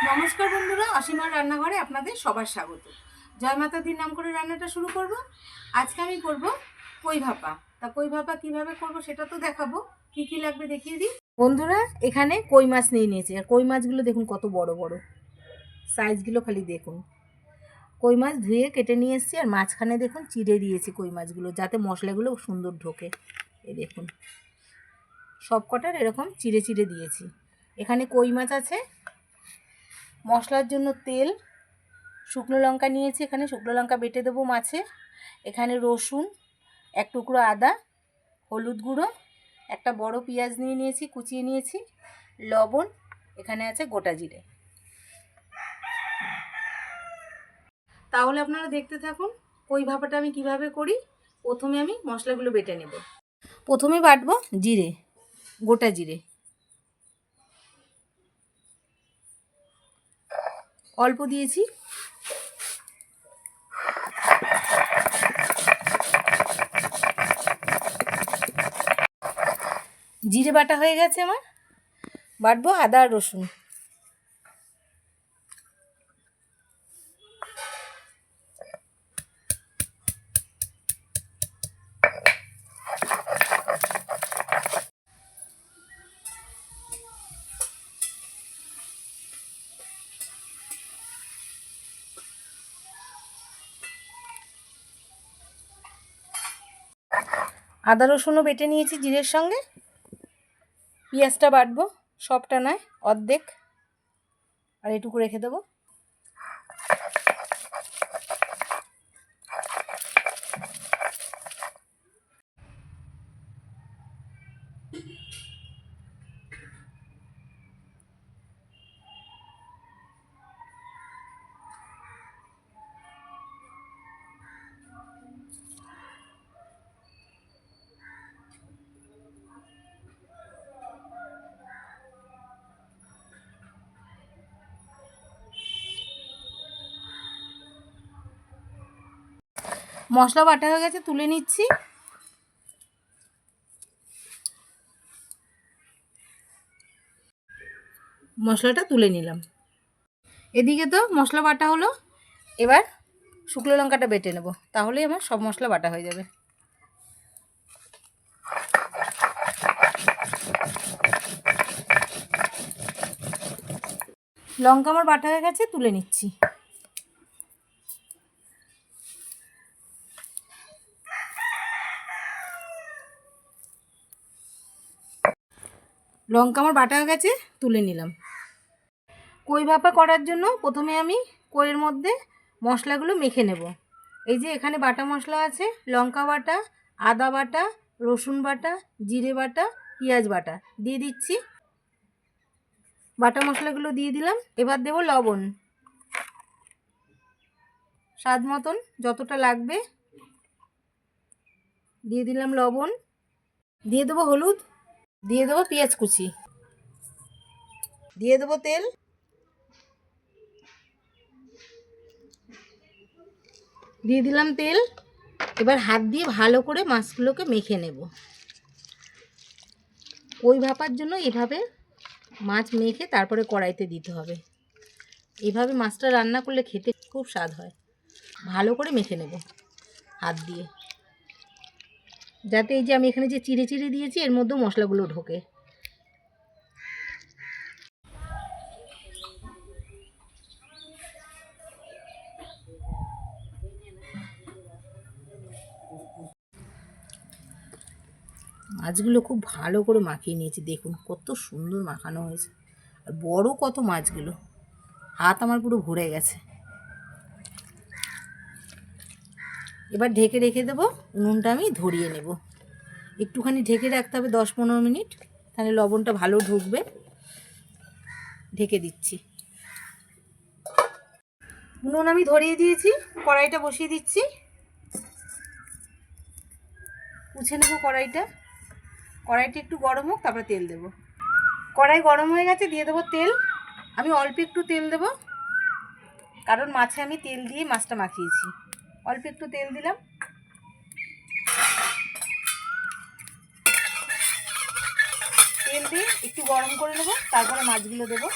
নমস্কার বন্ধুরা, অসীমার রান্নাঘরে আপনাদের সবার স্বাগত। জয় মাতা দির নাম করে রান্নাটা শুরু করব। আজকে আমি করব কই ভাপা। তা কই ভাপা কীভাবে করব সেটা তো দেখাবো। কী কী লাগবে দেখিয়ে দিই। বন্ধুরা, এখানে কই মাছ নিয়েছি। আর কই মাছগুলো দেখুন কত বড় বড়, সাইজগুলো খালি দেখুন। কই মাছ ধুয়ে কেটে নিয়ে এসেছি, আর মাঝখানে দেখুন চিড়ে দিয়েছি কই মাছগুলো, যাতে মশলাগুলো সুন্দর ঢোকে। এই দেখুন সব কটার এরকম চিড়ে চিড়ে দিয়েছি। এখানে কই মাছ আছে। মশলার জন্য তেল, শুকনো লঙ্কা নিয়েছি, এখানে শুকনো লঙ্কা বেটে দেবো মাছে। এখানে রসুন, এক টুকরো আদা, হলুদ গুঁড়ো, একটা বড় পেঁয়াজ নিয়েছি, কুচিয়ে নিয়েছি, লবণ, এখানে আছে গোটা জিরে। তাহলে আপনারা দেখতে থাকুন কই ভাপাটা আমি কিভাবে করি। প্রথমে আমি মশলাগুলো বেটে নেব। প্রথমে বাটবো জিরে, গোটা জিরে অল্প দিয়েছি। জিরে বাটা হয়ে গেছে আমার। বাটবো আদা আর রসুন। আদা রসুনও বেটে নিয়েছি জিরের সঙ্গে। পেঁয়াজটা বাটবো, সবটা নয়, অর্ধেক, আর এটুকু রেখে দেবো। মশলা বাটা হয়ে গেছে, তুলে নিচ্ছি। মশলাটা তুলে নিলাম। এদিকে তো মশলা বাটা হলো। এবার শুকনো লঙ্কাটা বেটে নেব, তাহলেই আমার সব মশলা বাটা হয়ে যাবে। লঙ্কা আমার বাটা হয়ে গেছে, তুলে নিচ্ছি। লঙ্কা আমার বাটা হয়ে গেছে, তুলে নিলাম। কই ভাপা করার জন্য প্রথমে আমি কইয়ের মধ্যে মশলাগুলো মেখে নেব। এই যে এখানে বাটা মশলা আছে, লঙ্কা বাটা, আদা বাটা, রসুন বাটা, জিরে বাটা, পেঁয়াজ বাটা দিয়ে দিচ্ছি। বাটা মশলাগুলো দিয়ে দিলাম। এবার দেব লবণ, স্বাদ মতন যতটা লাগবে দিয়ে দিলাম লবণ। দিয়ে দেবো হলুদ, দিয়ে দেবো পেঁয়াজ কুচি, দিয়ে দেবো তেল, দিয়ে দিলাম তেল। এবার হাত দিয়ে ভালো করে মাছগুলোকে মেখে নেব। কই ভাপার জন্য এভাবে মাছ মেখে তারপরে কড়াইতে দিতে হবে। এইভাবে মাছটা রান্না করলে খেতে খুব স্বাদ হয়। ভালো করে মেখে নেব হাত দিয়ে, যাতে এই যে আমি এখানে যে চিড়ে চিড়ে দিয়েছি এর মধ্যেও মশলাগুলো ঢোকে। মাছগুলো খুব ভালো করে মাখিয়ে নিয়েছি, দেখুন কত সুন্দর মাখানো হয়েছে। আর বড় কত মাছগুলো, হাত আমার পুরো ভরে গেছে। এবার ঢেকে রেখে দেবো, উনুনটা আমি ধরিয়ে নেব। একটুখানি ঢেকে রাখতে হবে 10-15 মিনিট, তাহলে লবণটা ভালো ঢুকবে। ঢেকে দিচ্ছি। উনুন আমি ধরিয়ে দিয়েছি, কড়াইটা বসিয়ে দিচ্ছি। মুছে নেব কড়াইটা। কড়াইটা একটু গরম হোক, তারপরে তেল দেব। কড়াই গরম হয়ে গেছে, দিয়ে দেবো তেল। আমি অল্প একটু তেল দেব, কারণ মাছে আমি তেল দিয়ে মাছটা মাখিয়েছি। অল্প একটু তেল দিলাম। তেল দিয়ে একটু গরম করে নেব, তারপরে মাছগুলো দেবো।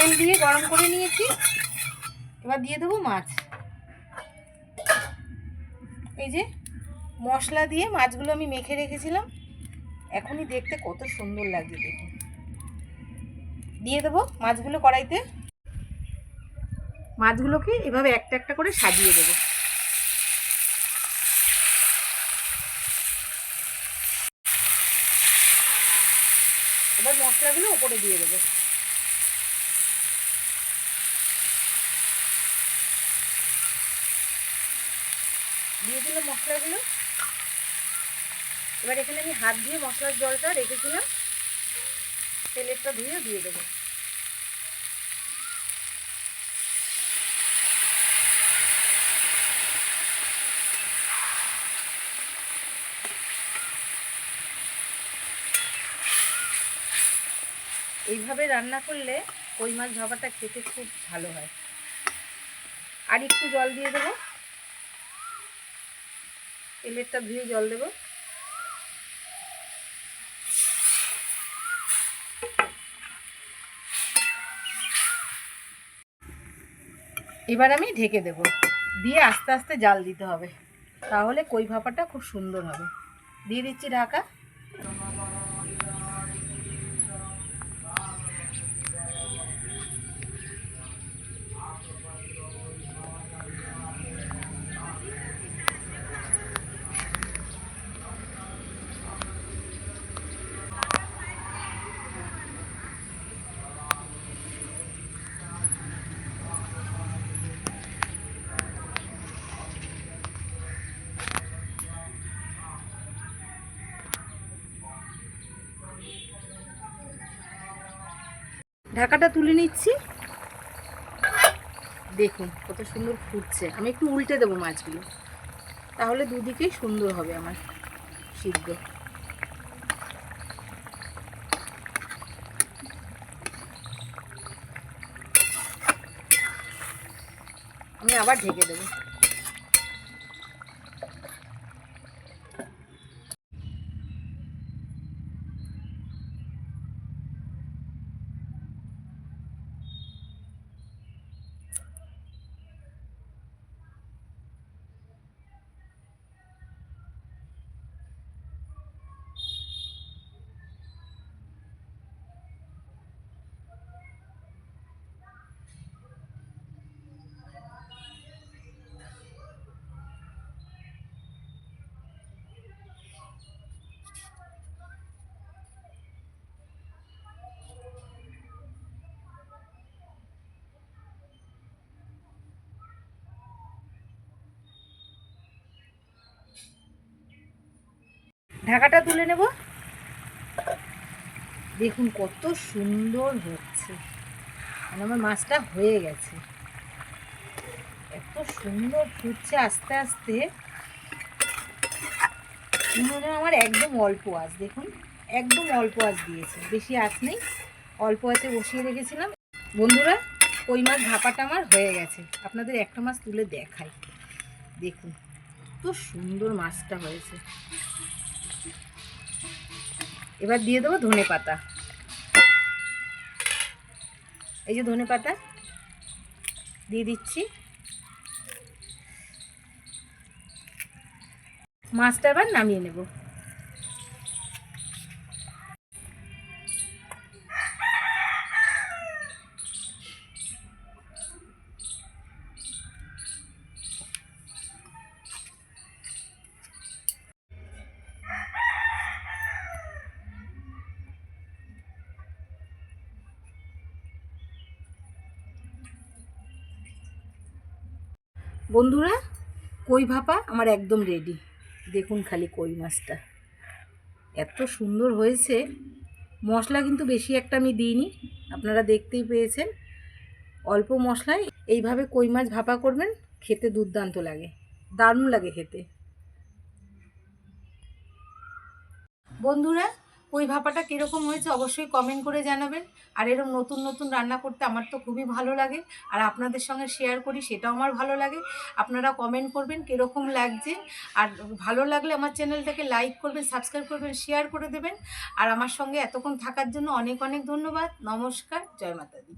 তেল দিয়ে গরম করে নিয়েছি। এবার দিয়ে দেবো মাছ। এই যে মশলা দিয়ে মাছগুলো আমি মেখে রেখেছিলাম, এখনই দেখতে কত সুন্দর লাগছে দেখুন। দিয়ে দেবো মাছগুলো কড়াইতে। মাছগুলোকে এভাবে একটা একটা করে সাজিয়ে দেবো। এবার মশলাগুলো ওপরে দিয়ে দেবো। দিয়ে দিল মশলাগুলো। এবার এখানে আমি হাত দিয়ে মশলার জলটা রেখেছিলাম, তেলেরটা ধুয়ে দিয়ে দেবো। এইভাবে রান্না করলে কই মাছ ভাপাটা খেতে খুব ভালো হয়। আর একটু জল দিয়ে দেবো, তেলেরটা ধুয়ে জল দেবো। এবার আমি ঢেকে দেব, দিয়ে আস্তে আস্তে জাল দিতে হবে, তাহলে কই ভাপাটা খুব সুন্দর হবে। দিয়ে দিচ্ছি ঢাকা। ঢাকাটা তুলে নিচ্ছি। দেখুন কত সুন্দর ফুটছে। আমি একটু উল্টে দেবো মাছগুলো, তাহলে দুদিকেই সুন্দর হবে আমার সিদ্ধ। আমি আবার ঢেকে দেবো। ঢাকাটা তুলে নেব। দেখুন কত সুন্দর হচ্ছে, মানে আমার মাছটা হয়ে গেছে। এত সুন্দর ফুটছে আস্তে আস্তে, মনে হয় আমার একদম অল্প আঁচ। দেখুন একদম অল্প আঁচ দিয়েছে, বেশি আঁচ নেই, অল্প আঁচে বসিয়ে রেখেছিলাম। বন্ধুরা কই মাছ ভাপাটা আমার হয়ে গেছে। আপনাদের একটা মাছ তুলে দেখাই, দেখুন কত সুন্দর মাছটা হয়েছে। এবার দিয়ে দেবো ধনে পাতা। এই যে ধনে পাতা দিয়ে দিচ্ছি। মাছটা এবার নামিয়ে নেব। বন্ধুরা কই ভাপা আমার একদম রেডি। দেখুন খালি কই মাছটা এত সুন্দর হয়েছে। মশলা কিন্তু বেশি একটা আমি দিইনি, আপনারা দেখতেই পেয়েছেন, অল্প মশলায় এইভাবে কই মাছ ভাপা করবেন, খেতে দুর্দান্ত লাগে, দারুণ লাগে খেতে। বন্ধুরা কই ভাপাটা কীরকম হয়েছে অবশ্যই কমেন্ট করে জানাবেন। আর এরকম নতুন নতুন রান্না করতে আমার তো খুবই ভালো লাগে, আর আপনাদের সঙ্গে শেয়ার করি সেটাও আমার ভালো লাগে। আপনারা কমেন্ট করবেন কীরকম লাগছে, আর ভালো লাগলে আমার চ্যানেলটাকে লাইক করবেন, সাবস্ক্রাইব করবেন, শেয়ার করে দেবেন। আর আমার সঙ্গে এতক্ষণ থাকার জন্য অনেক অনেক ধন্যবাদ। নমস্কার, জয় মাতা দি।